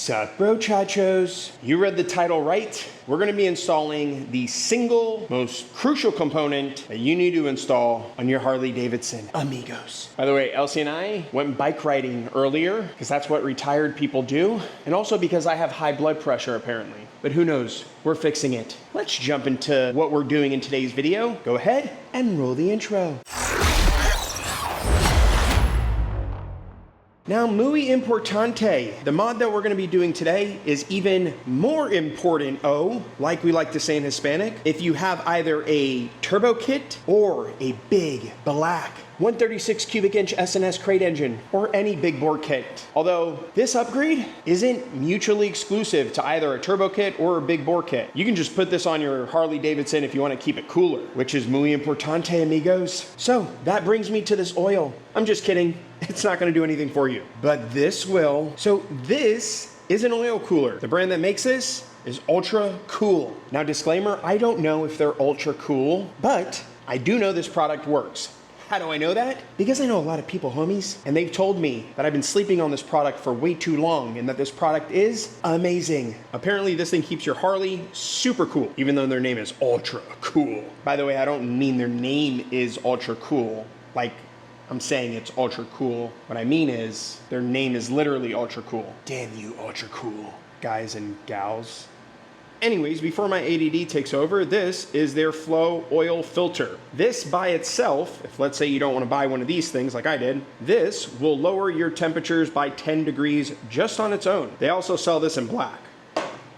Sup, bro chachos? You read the title right. We're gonna be installing the single most crucial component that you need to install on your Harley-Davidson, amigos. By the way, Elsie and I went bike riding earlier because that's what retired people do. And also because I have high blood pressure apparently. But who knows, we're fixing it. Let's jump into what we're doing in today's video. Go ahead and roll the intro. Now, muy importante, the mod that we're gonna be doing today is even more important, like we like to say in Hispanic, if you have either a turbo kit or a big black 136 cubic inch S&S crate engine, or any big bore kit. Although this upgrade isn't mutually exclusive to either a turbo kit or a big bore kit. You can just put this on your Harley-Davidson if you want to keep it cooler, which is muy importante, amigos. So that brings me to this oil. I'm just kidding. It's not going to do anything for you, but this will. So this is an oil cooler. The brand that makes this is Ultracool. Now, disclaimer, I don't know if they're ultra cool, but I do know this product works. How do I know that? Because I know a lot of people, homies, and they've told me that I've been sleeping on this product for way too long and that this product is amazing. Apparently this thing keeps your Harley super cool, even though their name is Ultra Cool. By the way, I don't mean their name is Ultra Cool, like I'm saying it's ultra cool. What I mean is their name is literally Ultra Cool. Damn you, Ultra Cool, guys and gals. Anyways, before my ADD takes over, this is their flow oil filter. This by itself, if let's say you don't want to buy one of these things like I did, this will lower your temperatures by 10 degrees just on its own. They also sell this in black.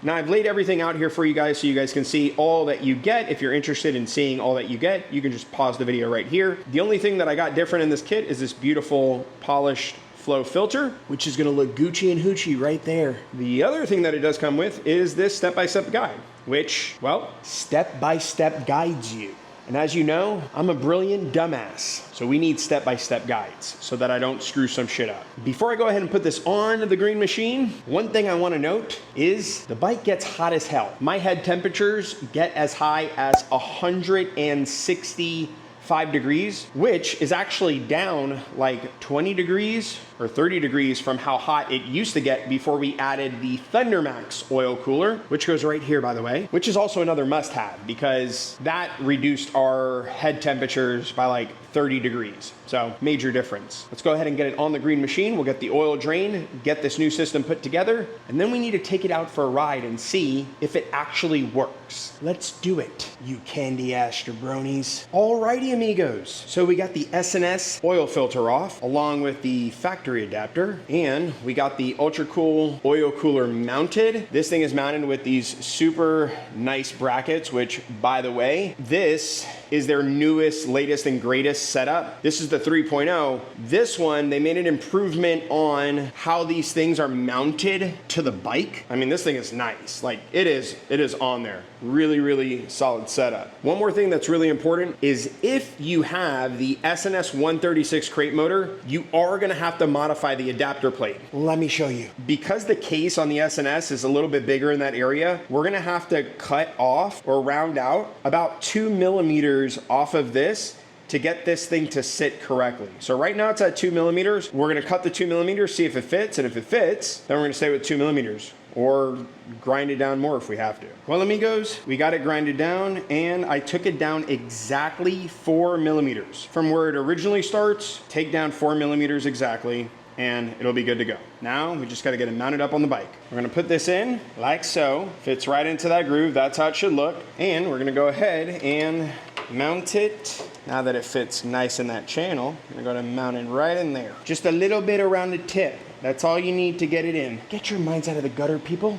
Now I've laid everything out here for you guys so you guys can see all that you get. If you're interested in seeing all that you get, you can just pause the video right here. The only thing that I got different in this kit is this beautiful polished flow filter, which is gonna look Gucci and hoochie right there. The other thing that it does come with is this step-by-step guide, which, well, step-by-step guides you. And as you know, I'm a brilliant dumbass, so we need step-by-step guides so that I don't screw some shit up. Before I go ahead and put this on the green machine, one thing I want to note is the bike gets hot as hell. My head temperatures get as high as 165 degrees, which is actually down like 20 degrees or 30 degrees from how hot it used to get before we added the Thundermax oil cooler, which goes right here, by the way, which is also another must-have because that reduced our head temperatures by like 30 degrees. So major difference. Let's go ahead and get it on the green machine. We'll get the oil drain, get this new system put together, and then we need to take it out for a ride and see if it actually works. Let's do it, you candy ass jabronis. Alrighty, amigos. So we got the S&S oil filter off along with the factory adapter, and we got the Ultracool oil cooler mounted. This thing is mounted with these super nice brackets, which by the way, this is their newest, latest and greatest setup. This is the 3.0. This one, they made an improvement on how these things are mounted to the bike. I mean, this thing is nice. Like it is on there. Really, really solid setup. One more thing that's really important is if you have the S&S 136 crate motor, you are gonna have to modify the adapter plate. Let me show you. Because the case on the S&S is a little bit bigger in that area, we're gonna have to cut off or round out about 2 millimeters off of this to get this thing to sit correctly. So right now it's at 2 millimeters. We're gonna cut the 2 millimeters, see if it fits, and if it fits, then we're gonna stay with 2 millimeters or grind it down more if we have to. Well, amigos, we got it grinded down and I took it down exactly 4 millimeters. From where it originally starts, take down 4 millimeters exactly, and it'll be good to go. Now, we just gotta get it mounted up on the bike. We're gonna put this in like so, fits right into that groove, that's how it should look. And we're gonna go ahead and mount it. Now that it fits nice in that channel, I'm gonna go ahead and mount it right in there. Just a little bit around the tip. That's all you need to get it in. Get your minds out of the gutter, people.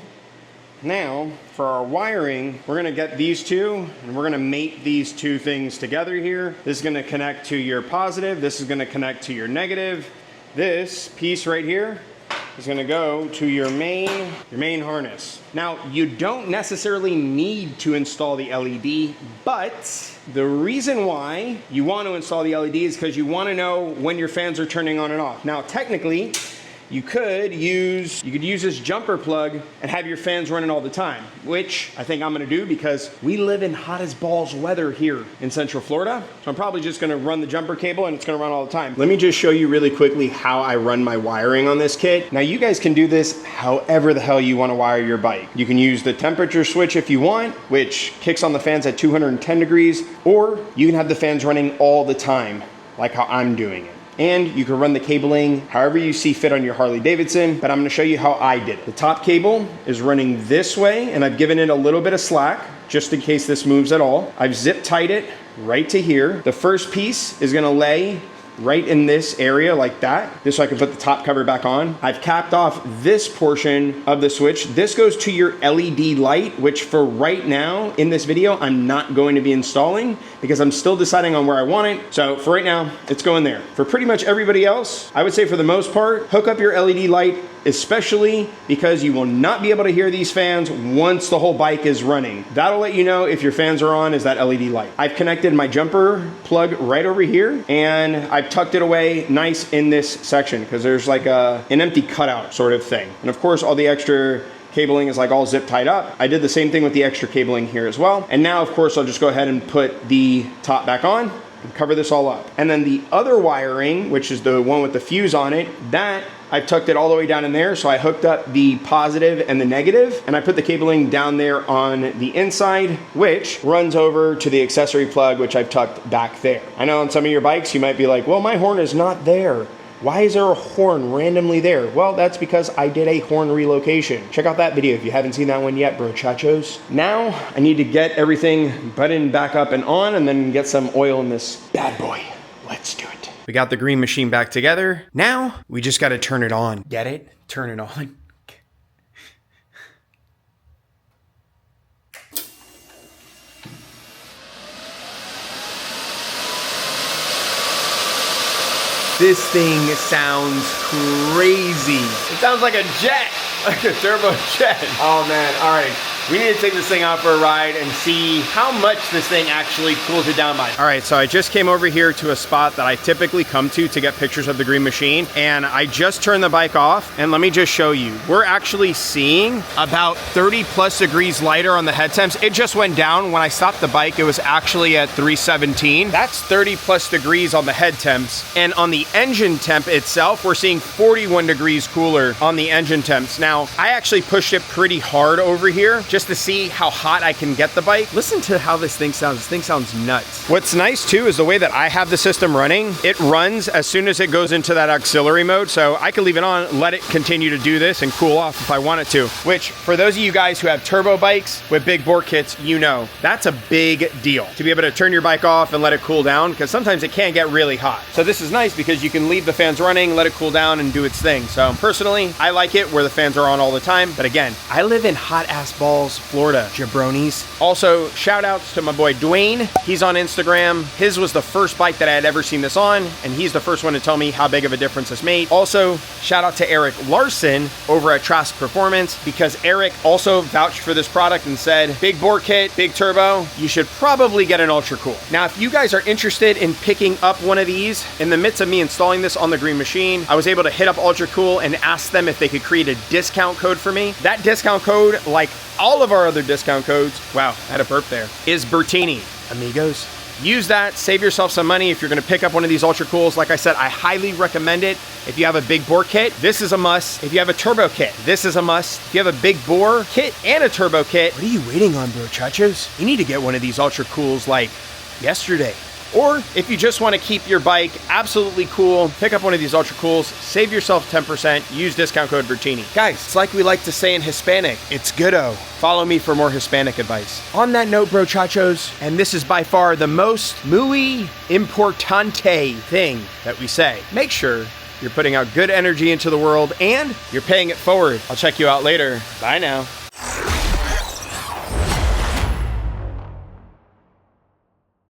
Now, for our wiring, we're gonna get these two, and we're gonna mate these two things together here. This is gonna connect to your positive, this is gonna connect to your negative. This piece right here is gonna go to your main harness. Now, you don't necessarily need to install the LED, but the reason why you want to install the LED is because you want to know when your fans are turning on and off. Now, technically, you could use this jumper plug and have your fans running all the time, which I think I'm gonna do because we live in hot as balls weather here in Central Florida. So I'm probably just gonna run the jumper cable and it's gonna run all the time. Let me just show you really quickly how I run my wiring on this kit. Now you guys can do this however the hell you wanna wire your bike. You can use the temperature switch if you want, which kicks on the fans at 210 degrees, or you can have the fans running all the time, like how I'm doing it. And you can run the cabling however you see fit on your Harley-Davidson, but I'm gonna show you how I did it. The top cable is running this way, and I've given it a little bit of slack, just in case this moves at all. I've zip tied it right to here. The first piece is gonna lay right in this area like that, just so I can put the top cover back on. I've capped off this portion of the switch. This goes to your LED light, which for right now in this video, I'm not going to be installing because I'm still deciding on where I want it. So for right now, it's going there. For pretty much everybody else, I would say for the most part, hook up your LED light, especially because you will not be able to hear these fans once the whole bike is running. That'll let you know if your fans are on, is that LED light. I've connected my jumper plug right over here, and I've tucked it away nice in this section because there's like an empty cutout sort of thing. And of course, all the extra cabling is like all zip tied up. I did the same thing with the extra cabling here as well. And now, of course, I'll just go ahead and put the top back on and cover this all up. And then the other wiring, which is the one with the fuse on it, that I've tucked it all the way down in there. So I hooked up the positive and the negative, and I put the cabling down there on the inside, which runs over to the accessory plug, which I've tucked back there. I know on some of your bikes, you might be like, well, my horn is not there. Why is there a horn randomly there? Well, that's because I did a horn relocation. Check out that video if you haven't seen that one yet, brochachos. Now, I need to get everything buttoned back up and on, and then get some oil in this bad boy. Let's do it. We got the green machine back together. Now, we just gotta turn it on. Get it? Turn it on. This thing sounds crazy. It sounds like a jet, like a turbo jet. Oh man, all right. We need to take this thing out for a ride and see how much this thing actually cools it down by. All right, so I just came over here to a spot that I typically come to get pictures of the green machine, and I just turned the bike off, and let me just show you. We're actually seeing about 30 plus degrees lighter on the head temps. It just went down. When I stopped the bike, it was actually at 317. That's 30 plus degrees on the head temps, and on the engine temp itself, we're seeing 41 degrees cooler on the engine temps. Now, I actually pushed it pretty hard over here, just to see how hot I can get the bike. Listen to how this thing sounds. This thing sounds nuts. What's nice too is the way that I have the system running. It runs as soon as it goes into that auxiliary mode, so I can leave it on, let it continue to do this and cool off if I want it to, which for those of you guys who have turbo bikes with big bore kits, you know, that's a big deal to be able to turn your bike off and let it cool down, because sometimes it can get really hot. So this is nice because you can leave the fans running, let it cool down and do its thing. So personally, I like it where the fans are on all the time. But again, I live in hot ass balls, Florida, jabronis. Also, shout outs to my boy Dwayne. He's on Instagram. His was the first bike that I had ever seen this on, and he's the first one to tell me how big of a difference this made. Also, shout out to Eric Larson over at Trask Performance, because Eric also vouched for this product and said, big bore kit, big turbo, you should probably get an Ultracool. Now, if you guys are interested in picking up one of these, in the midst of me installing this on the green machine, I was able to hit up Ultracool and ask them if they could create a discount code for me. That discount code, like all of our other discount codes, wow, I had a burp there, is Bertini, amigos. Use that, save yourself some money if you're gonna pick up one of these Ultracools. Like I said, I highly recommend it. If you have a big bore kit, this is a must. If you have a turbo kit, this is a must. If you have a big bore kit and a turbo kit, what are you waiting on, bro chachos? You need to get one of these Ultracools like yesterday. Or if you just want to keep your bike absolutely cool, pick up one of these Ultracools, save yourself 10%, use discount code Bertini. Guys, it's like we like to say in Hispanic, it's goodo. Follow me for more Hispanic advice. On that note, bro chachos, and this is by far the most muy importante thing that we say, make sure you're putting out good energy into the world and you're paying it forward. I'll check you out later. Bye now.